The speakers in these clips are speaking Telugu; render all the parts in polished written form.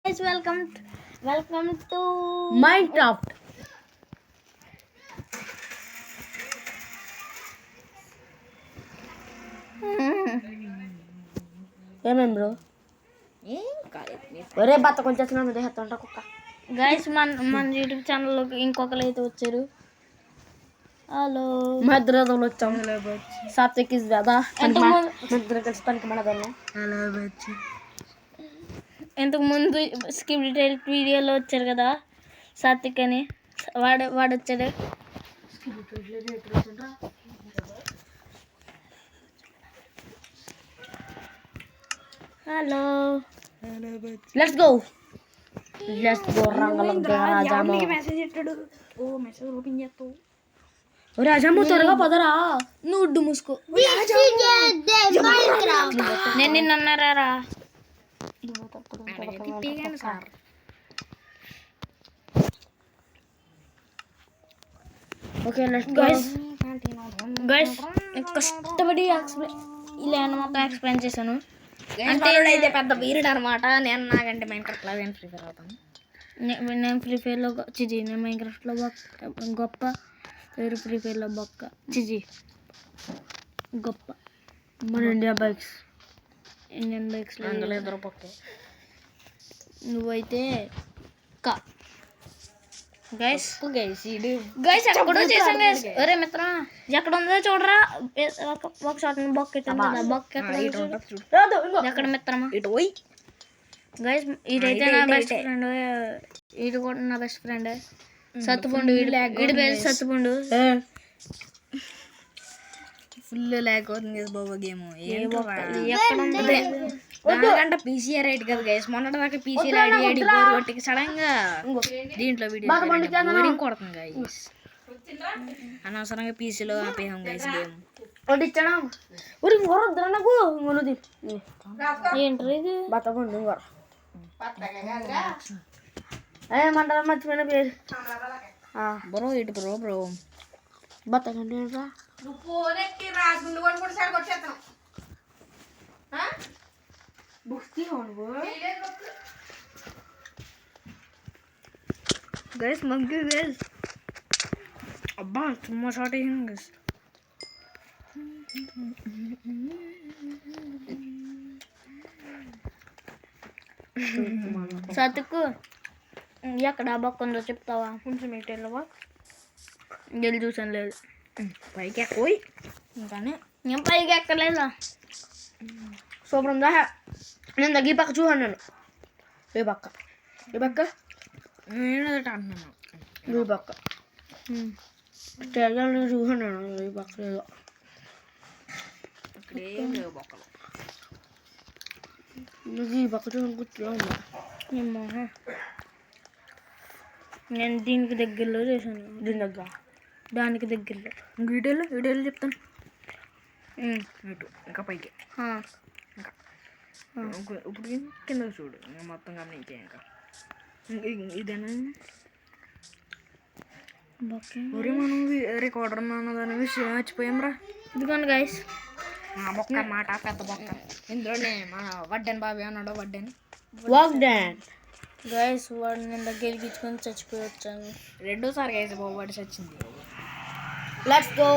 Guys, welcome to Minecraft. ఏమేం బ్రో ఒరే బత్త కొంచెం దేహత్తుంట కుక్క గైస్ మన యూట్యూబ్ ఛానల్లోకి ఇంకొకరు అయితే వచ్చారు. హలో మద్రదలు వచ్చాం సాత్విక్ ఇస్ దాదా మద్ర కలిసి పనికి మనదల్లా ఇంతకు ముందు స్కిప్ డీటెయిల్ వీడియోలో వచ్చారు కదా సాత్విక్ అని వాడు వచ్చాడు. హలో లెట్స్ గో రంగలం రాజాము. మెసేజ్ పెట్టాడు. ఓ మెసేజ్ ఓపెన్ చేస్తావు. రాజాము త్వరగా పదరా. నువ్వు మూసుకో. నేను నిన్న అన్నారా ఓకే లెట్స్ గైస్ కష్టపడి ఇలా మొత్తం ఎక్స్ప్లెయిన్ చేశాను. అంటే అయితే పెద్ద వీరుడు అనమాట. నేను నాకంటే మైన్క్రాఫ్ట్ లో ప్రిఫర్ అవుతాను. నేను ఫ్రీ ఫైర్లో నేను మైన్క్రాఫ్ట్లో గొప్ప వేరు ఫ్రీ ఫైర్లో బొక్క గొప్ప మన ఇండియన్ బైక్స్ ఇద్దరు పక్క నువ్వైతే గైస్ ఎక్కడో చేసాం గైస్. ఒరే మిత్రం ఎక్కడ ఉందో చూడరా. ఒక షాట్ బొక్క ఎట్టాను కదా. బొక్క ఎక్కడ మిత్రమా గైస్. ఇదైతే నా బెస్ట్ ఫ్రెండ్. ఇది కూడా నా బెస్ట్ ఫ్రెండ్ సత్తుపండు. వీడి పేరు సత్తుపండు. ఫుల్ ల్యాగ్ అవుతుంది కదా బాబా గేమ్. ఎక్కడ పీసీఆర్ రైట్ కదా గైస్. మొన్నటి దాకా పీసీఆర్ ఐడి కొట్టి సడన్ గా దీంట్లో వీడియో కొడుతుంది గైస్. అనవసరంగా పీసీలో ఆపేసాం గైస్ గేమ్. ఏంటి ఇది బతపండు ఏమంటారా మర్చిపోయిన పేరు బ్రో. ఇటు బ్రో బతకండి గైస్ మంకీ గైస్. అబ్బా చుమ్మా షాట్ వేసింది గైస్. సతుకు ఎక్కడ బొక్క ఉందో చెప్తావా? కొంచెం ఇటెళ్ళవా? వెళ్ళి చూసాను. లేదు పైకి పోయి కానీ నేను పైకి ఎక్కలేదా. శుభ్రం దా. నేను దగ్గర పక్క చూసాను. నేను ఏ పక్క నేను అంటున్నాను. ఈ పక్క చూసాను నేను. ఈ పక్క లేదు. ఇక్కడేం లేవు పక్కలు. ఈ పక్క చూసాను కూర్చో ఉన్నా. నేను దీనికి దగ్గరలో చేశాను. దానికి దగ్గరలో వీడియోలో చెప్తాను. ఇటు ఇంకా పైకి ఇంకా ఇప్పుడు కింద చూడు. మొత్తం గమనించే ఇంకా ఇదేనా ఒరే మనం రికార్డర్ అన్నదాని విషయం మర్చిపోయాం రా. ఇదిగోండి గైస్ బొక్క మాట పెద్ద బొక్క. ఇందులోనే మన వడ్డెన్ బాబు అన్నాడు. వడ్డెన్ గైస్ వాడు నేను దగ్గరికి ఇచ్చుకొని చచ్చిపోయి వచ్చాను. రెండోసారి గైస్ బాబు వాడు చచ్చింది. Let's go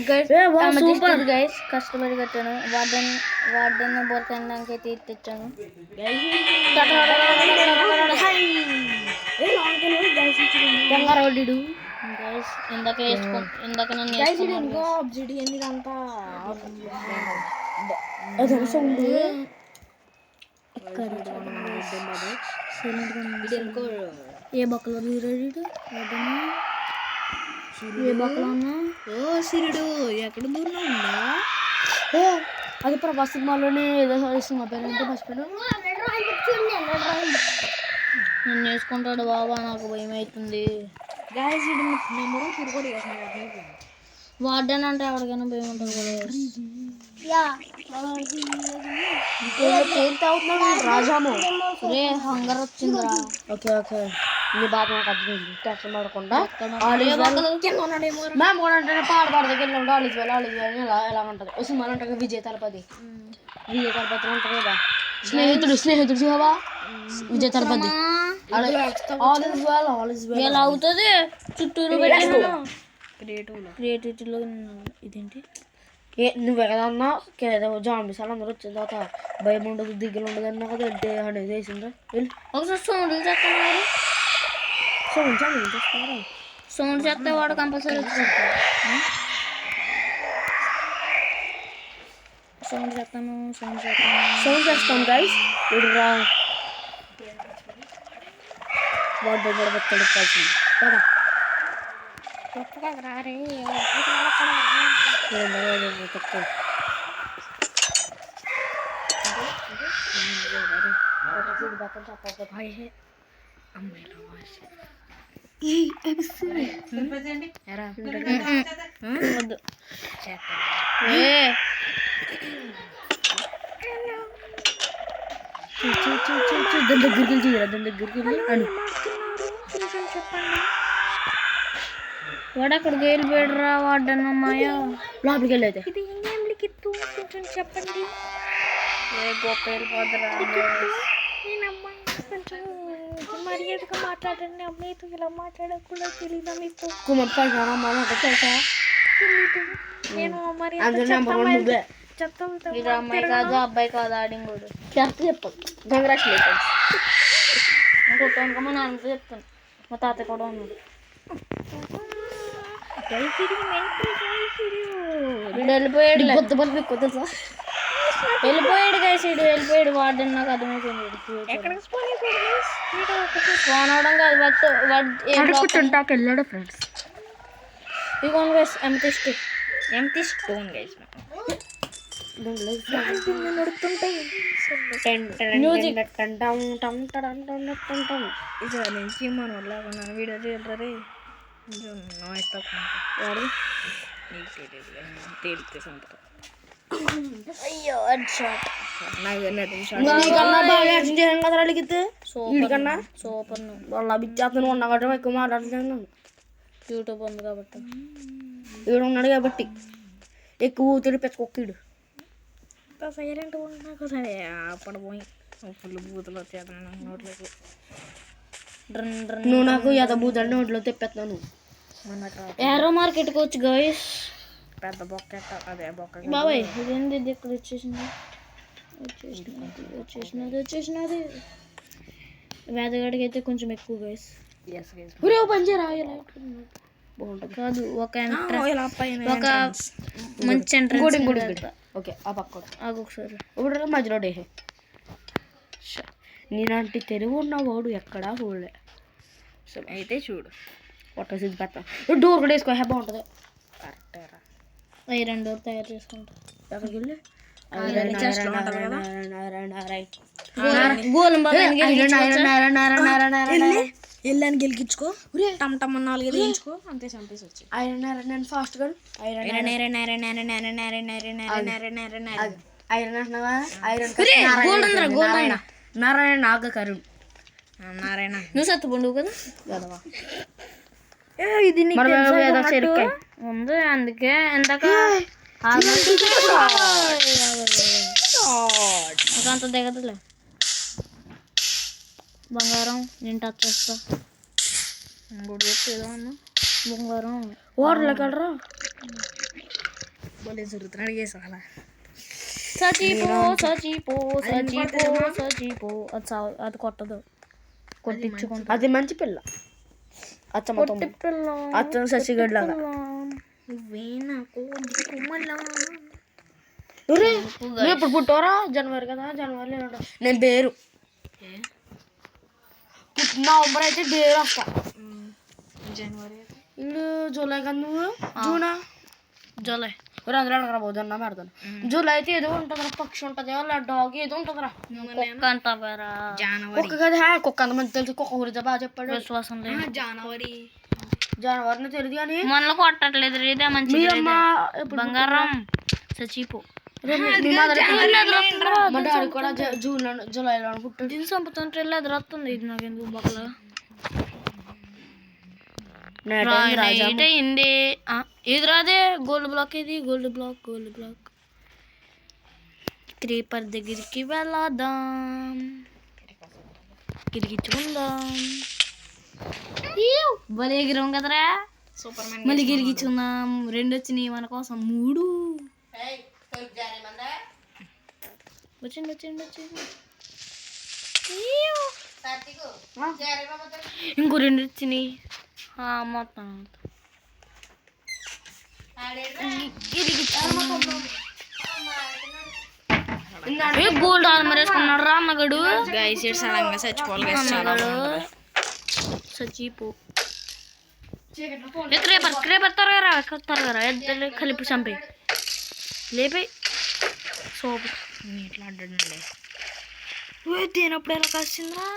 guys. Super guys. కష్టపడి కట్టాను. వార్డెన్ బొరకైతే తెచ్చాను. బంగారోడు గైస్ ఇందాక నన్ను ఏ బొక్కలో ఏ బొక్కలో ఉన్నా. ఓ సిరుడు ఎక్కడ దూరం ఉందా? అది ప్రభాస్ సినిమాలోనే ఏదో సినిమా పేరు అంటే మర్చిపోయాను. నేను నేర్చుకుంటాడు బాబా. నాకు భయం అవుతుంది. వార్డెన్ అంటే ఎవరికైనా భయం ఉంటుంది కదా. రాజాము రే హంగర్ వచ్చిందిరా. ఓకే నీ బాధ నాకు అర్థమైంది. టెన్షన్ పడకుండా మేము కూడా అంటే పాడపాడు దగ్గర ఆలోచన ఎలా ఉంటుంది. సినిమాలు ఉంటాయి. విజయ తలపతి ఉంటారు కదా. స్నేహితుడు చూసావా విజయ్ తలపతి ఎలా అవుతుంది చుట్టూరు పెట్టాను క్రియేటివిటీలో ఇదేంటి నువ్వు ఎక్కడన్నా జాంబీస్ అందరూ వచ్చిన తర్వాత భయం ఉండదు దిగులు ఉండదు అన్నా కదా అనేది వేసిండ్రా ఒకసారి సౌండ్లు చేస్తున్నారు సౌండ్ చేస్తే వాడు కంపల్సరీ వచ్చేస్తాడు సౌండ్ చేస్తాం గైస్ ఇప్పుడు రా వాడు దగ్గర పెట్టాడు కలిసింది కదా వద్దు దాని దగ్గరికి వెళ్ళి దాని దగ్గరికి వెళ్ళి అని వాడు అక్కడికి వెళ్ళిపోయాడురా వాడన్నమ్మాయ లోపలికి వెళ్ళి అయితే కొంచెం చెప్పండి గొప్ప వెళ్ళిపోతురా కొంచెం మర్యాదగా మాట్లాడండి అమ్మాయితో ఇలా మాట్లాడకుండా తెలీదా మీకు కుమార్ తెలుసా నేను మరి అందరూ నెంబర్ వన్ నువ్వే ఇది అమ్మాయి కాదు అబ్బాయి కాదు ఆడింగోడు చెప్పదు కంగ్రాచులేషన్స్ ఇంకొక మా నాన్నతో చెప్తాను మా తాత కూడా ఉన్నాడు వెళ్ళిపోయాడు తెలుసా వెళ్ళిపోయాడు గైసీడు వెళ్ళిపోయాడు వాడు నాకు అర్థమైపోయింది ఫోన్ అవడం కాదు అడుగుతుంటాక వెళ్ళాడు ఫ్రెండ్స్ ఇదిగోండి గైస్ ఎంతిస్ట్ ఎంటీ స్టోన్ గైస్ ఇది నుంచి మనం లాగా వీడియో చేయరే కొంచెం నాయిస్ తక్కువ తేలితే సంపద అయ్యో షాట్ నీకన్నా బాగా యాక్షన్ చేయను కదా అడిగితే వీడికన్నా సూపర్ వాళ్ళ బిచ్చేతను ఉన్నా కాబట్టి ఎక్కువ మాట్లాడుతున్నాను యూట్యూబ్ ఉంది కాబట్టి వీడు ఉన్నాడు కాబట్టి ఎక్కువ ఊతిడి పెట్టుకోక్కీడు సైలెంట్ ఉన్నాక సరే అప్పుడు పోయి ఫుల్ బూతులు వచ్చేస్తున్నాను నోట్లోకి నువ్వు నాకు ఎద బూతలు నోట్లో తెప్పేస్తున్నాను ఏరో మార్కెట్కి వచ్చి గైస్ పెద్ద బొక్క అదే బొక్క బాబాయ్ ఇదేంది ఇది ఎక్కడ వచ్చేసినది వేదగాడికి అయితే కొంచెం ఎక్కువ గైస్ పంచారా బాగుంటుంది కాదు ఒక ఒక మంచి ఎంట్రన్స్ ఓకే ఆ పక్క ఆగు ఒకసారి ఇప్పుడు మధ్యలో డేహే నీలాంటి తెలుగు ఉన్నవాడు ఎక్కడా చూడలే అయితే చూడు పొట్ట సిద్ధి పెడతా డోర్ కూడా వేసుకో హే బాగుంటుంది కరెక్టేరా ఐరన్ డోర్ తయారు చేసుకుంటా ఎక్కడికి వెళ్ళి వెళ్ళని గెలికించుకో టమ్ టమ్ 4 వేయించుకో అంతే చంపేసి వచ్చి ఐరన్ ఫాస్ట్ గా ఐరన్ అంటున్నావా ఐరన్ నారాయణ నాగ కరుణ్ నారాయణ నువ్వు సత్తుపండు కదా గదవా ఇది ఉంది అందుకే ఎంతక అంత దిగదులే బంగారం నేను టచ్ చేస్తా ఇంకోటి చెప్పేదో అన్న బంగారం ఓడలే కలరా భలే జరుగుతున్నాడు అడిగేసా అలా సచిపో అది కొట్టదు కొట్టించుకుంటా అది మంచి పిల్ల అచ్చం శశిగడ్ లాగా నువ్వు ఎప్పుడు పుట్టారా జనవరి కదా జనవరిలో నేను బేరు నవంబర్ అయితే బేరు వస్తా జనవరి ఇప్పుడు జూలై కదా నువ్వు జూనా జూలై అందరూ అడగరాబోదు అన్న పెడతాను జూలై అయితే ఏదో ఉంటుందిరా పక్షి ఉంటుంది లేదా డాగ్ ఏదో ఉంటుందిరా కుక్క అంటారా జనవరి కుక్క కదా కుక్క అంత మంది తెలుసు కుక్క గురించి బాగా చెప్పాడు విశ్వాసం లేదు జనవరిని తెలియదు కానీ మనలో కొట్టట్లేదు ఇదే మంచి బంగారం చచ్చిపో మా డాడీ కూడా జూలైలో పుట్టాడు దీన్ని చంపుతుంటే ఎదురొస్తుంది ఇది నాకు ఎందుకు బొక్కల అయింది ఇది రాదే గోల్డ్ బ్లాక్ ఇది గోల్డ్ బ్లాక్ క్రీపర్ దగ్గరికి వెళ్ళాదాం, గిరిగించుకుందాం. భలే ఎగిరాం కదరా. సూపర్ మ్యాన్ మళ్ళీ గిరిగించుకుందాం. 2 వచ్చినాయి మన కోసం. 3 వచ్చింది. ఇంకో 2 వచ్చినాయి. మొత్తం గోల్డ్ ఆర్మర్ వేసుకున్నాడు రా మగడు. గైస్ ఇటు సడన్ గా చచ్చిపోవాలి గైస్. చాలా బాగుంది. చచ్చిపో. క్రేపర్ త్వరగా రా. ఇద్దరు కలిపి చంపి లేపి సోపు. ఇట్లా అడ్డండి తేనప్పుడు ఎలా కాసిందిరా.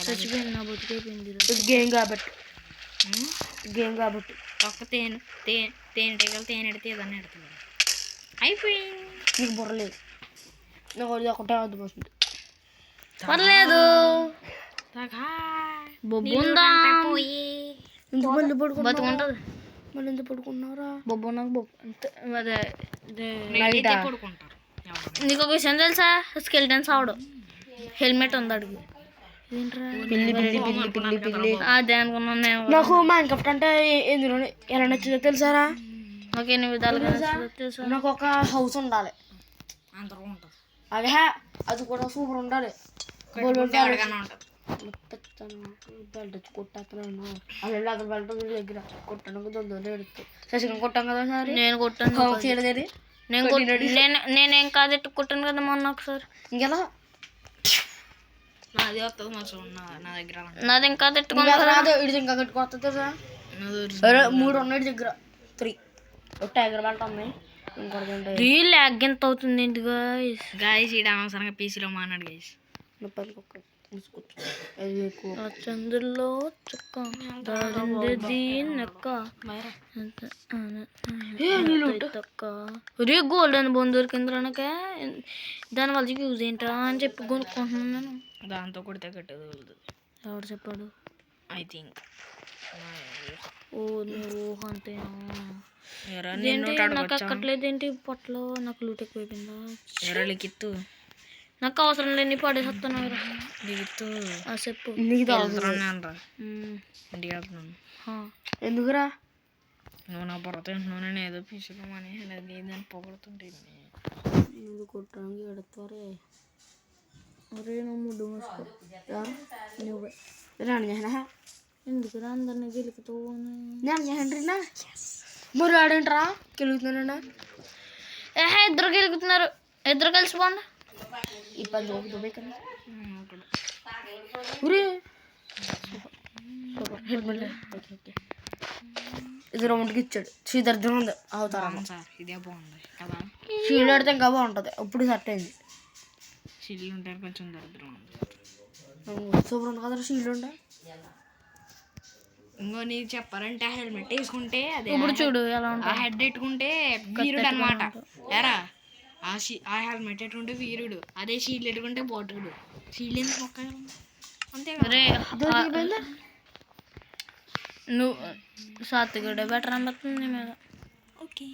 చచ్చిపోయింది. నా బతుకైపోయింది. గేమ్ కాబట్టి ఒక్క తేనెటీగలు తేనె ఎడితే ఏదన్నా ఎడుతుంది. అయిపోయింది. నీకు బుర్రలేదు. నాకు ఒకటే అర్థం వస్తుంది. పర్లేదు. బొబ్బుందా మళ్ళీ పడుకున్నా. బతుకుంటది. మళ్ళీ ఎందుకు పడుకున్నారా? బొబ్బు నాకు పడుకుంటారు. నీకు ఒక విషయం తెలుసా? స్కెల్టన్ సావుడు హెల్మెట్ ఉంది అడుగు. పిల్లి అదే అనుకున్నాను నేను. నాకు మైన్క్రాఫ్ట్ అంటే ఎందులో ఎలా నచ్చిందో తెలుసారా? నాకు ఎన్ని విధాలుగా తెలుసా? నాకు ఒక హౌస్ ఉండాలి. అందరూ ఉంటుంది. అదే అది కూడా సూపర్ ఉండాలి. బెల్ట్ కొట్టేస్తున్నాను. అలా అక్కడ బెల్ట్ దగ్గర కొట్టడానికి దొంగలు ఎడుతాయి. శశికం కొట్టాం కదా సార్. నేను కొట్టాను. నేనేం కాదు కొట్టాను కదా మొన్న ఒకసారి. ఇంకెలా నాది వస్తుంది మంచిగా నా దగ్గర. నాది ఇంకా తిట్టుకున్నా. ఇది ఇంకా కట్టుకొస్తుంది సార్. 3 ఉన్నాయి దగ్గర. 3 టైగర్ బెల్ట్ ఉన్నాయి. ఇంకోటి రీల్ ల్యాగ్ ఎంత అవుతుంది ఏంటి గాయస్. ఈడ అనవసరంగా పీసీలో మాట్లాడు గైస్. చంద్రుల్లో చుక్క రే గోల్డెన్ బోన్ దొరికింది నాకు. దాని వల్ల యూజ్ ఏంటా అని చెప్పి కొనుక్కుంటున్నాను. దాంతో కొడితే కట్టేది. ఎవరు చెప్పాడు? ఐ థింక్ ఊహ అంతేనా? నాకు అక్కట్లేదు ఏంటి పొట్టలో. నాకు లూట్ ఎక్కువైపోయిందా? లిఖిత్తు నాకు అవసరం లేని పడేసేస్తాను. లిఖిత్తు చెప్పు. ఇంటికి వెళ్తున్నాను. ఎందుకురా? నువ్వు నా పొర తింటున్నావు. నేను ఏదో పిసుకమని దాన్ని పొగడుతుంటే కొట్టడానికి ఎడతారే. అరే నువ్వు ముడ్డు మూసుకో. నువ్వే ఎందుకురా అందరినీ గెలుకుతూ నేనా? మరి ఆడేంట్రా గెలుగుతున్నానా? ఇద్దరు గెలుగుతున్నారు. ఇద్దరు కలిసిపోండి. ఈ పని ఇది రౌండ్కి ఇచ్చాడు. శ్రీధర్ధం ఉంది అవుతారా? ఇదే బాగుంది కదా. షీల్డ్ ఆడితే ఇంకా బాగుంటుంది. ఇప్పుడు సెట్ అయింది. షీల్డ్ ఉంటే కొంచెం దరిద్రం ఉంది. సూపర్ ఉంది కదా షీల్డ్ ఉంటే. ఇంకో నీకు చెప్పాలంటే హెల్మెట్ వేసుకుంటే అదే ఇప్పుడు చూడు ఎలా ఆ హెడ్ పెట్టుకుంటే వీరుడు అనమాట. ఎరా ఆ హెల్మెట్ పెట్టుకుంటే వీరుడు, అదే షీల్డ్ పెట్టుకుంటే బోటుడు. షీల్డ్ ఎందుకు మొక్క అంతే. నువ్వు సాత్తిగడ బెటర్ అనిపిస్తుంది మీద. ఓకే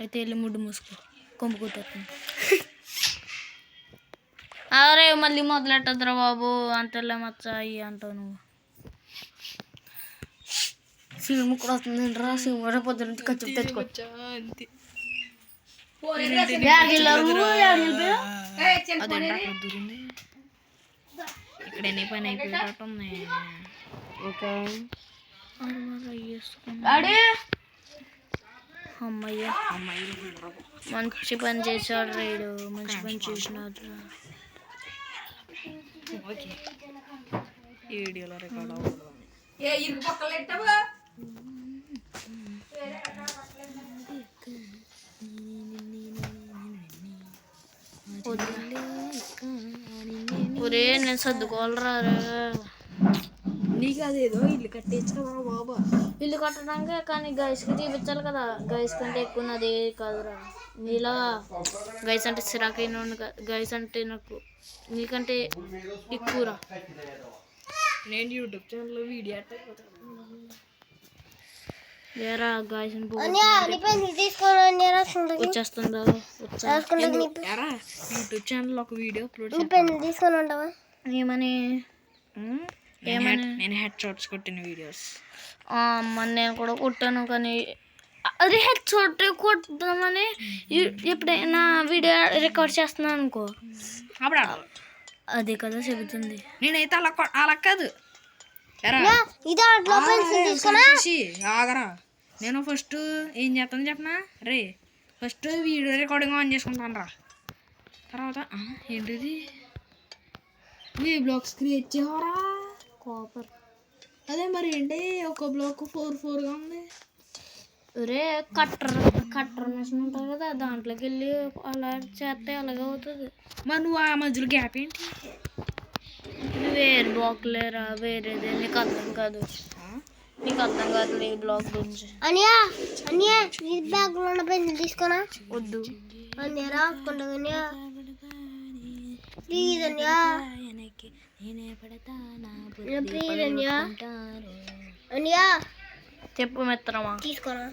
అయితే వెళ్ళి ముడ్డు మూసుకో. కొమ్ము కొట్టేస్తుంది. అరే మళ్ళీ మొదలెట్టద్దురా బాబు. అంతలే మచ్చ అయ్యి అంటావు నువ్వు. సినిమా కూడా వస్తుంది రా. సినిమా పొద్దున ఖర్చు తెచ్చుకో. ఇక్కడ ఎన్ని పని అయిపోయినట్టు ఉంది. ఓకే అమ్మయ్య మంచి పని చేశాడు రైడు. మంచి పని చేసినాడు. ఓకే ఈ వీడియోలో రికార్డ్ అవ్వదు. ఒరే నేను సర్దుకోవాలరా. నీకు అదేదో ఇల్లు కట్టేచ్చు కదా బాబా. ఇల్లు కట్టడానికి కానీ గైస్కి చూపించాలి కదా. గైస్ కంటే ఎక్కువ నాది కాదురా. నీలా గైస్ అంటే సిరాకైన గైస్ అంటే నాకు నీకంటే ఎక్కువరా. నేను యూట్యూబ్ ఛానల్లో వీడియో ఏరా గాయస్ వచ్చేస్తుందా ఎరా యూట్యూబ్ ఛానల్ ఒక వీడియో అప్లోడ్ ఏమని నేను హెడ్ షాట్స్ కొట్టిన వీడియోస్ అమ్మ నేను కూడా కొట్టాను కానీ అదే హెడ్ షాట్ కొడదామని ఎప్పుడైనా వీడియో రికార్డ్ చేస్తున్నాను అనుకో అప్పుడు అదే కదా చెబుతుంది. నేనైతే అలా కాదు ఎరా ఆగరా నేను ఫస్ట్ ఏం చేస్తాను చెప్పనా రే ఫస్ట్ వీడియో రికార్డింగ్ ఆన్ చేసుకుంటాను రా తర్వాత ఏంటిది బ్లాగ్స్ క్రియేట్ చేయవరా కాపర్ అదే మరి ఏంటి ఒక బ్లాక్ 4 ఉంది ఒరే కట్టర్ మిషన్ ఉంటుంది కదా దాంట్లోకి వెళ్ళి అలా చేస్తే అలాగే అవుతుంది. మరి నువ్వు ఆ మధ్యలో గ్యాప్ ఏంటి వేరే బ్లాక్ లేరా వేరేదే నీకు అర్థం కాదు ఈ బ్లాక్ గురించి తీసుకున్నా వద్దు చెప్పు మిత్రమా తీసుకోనా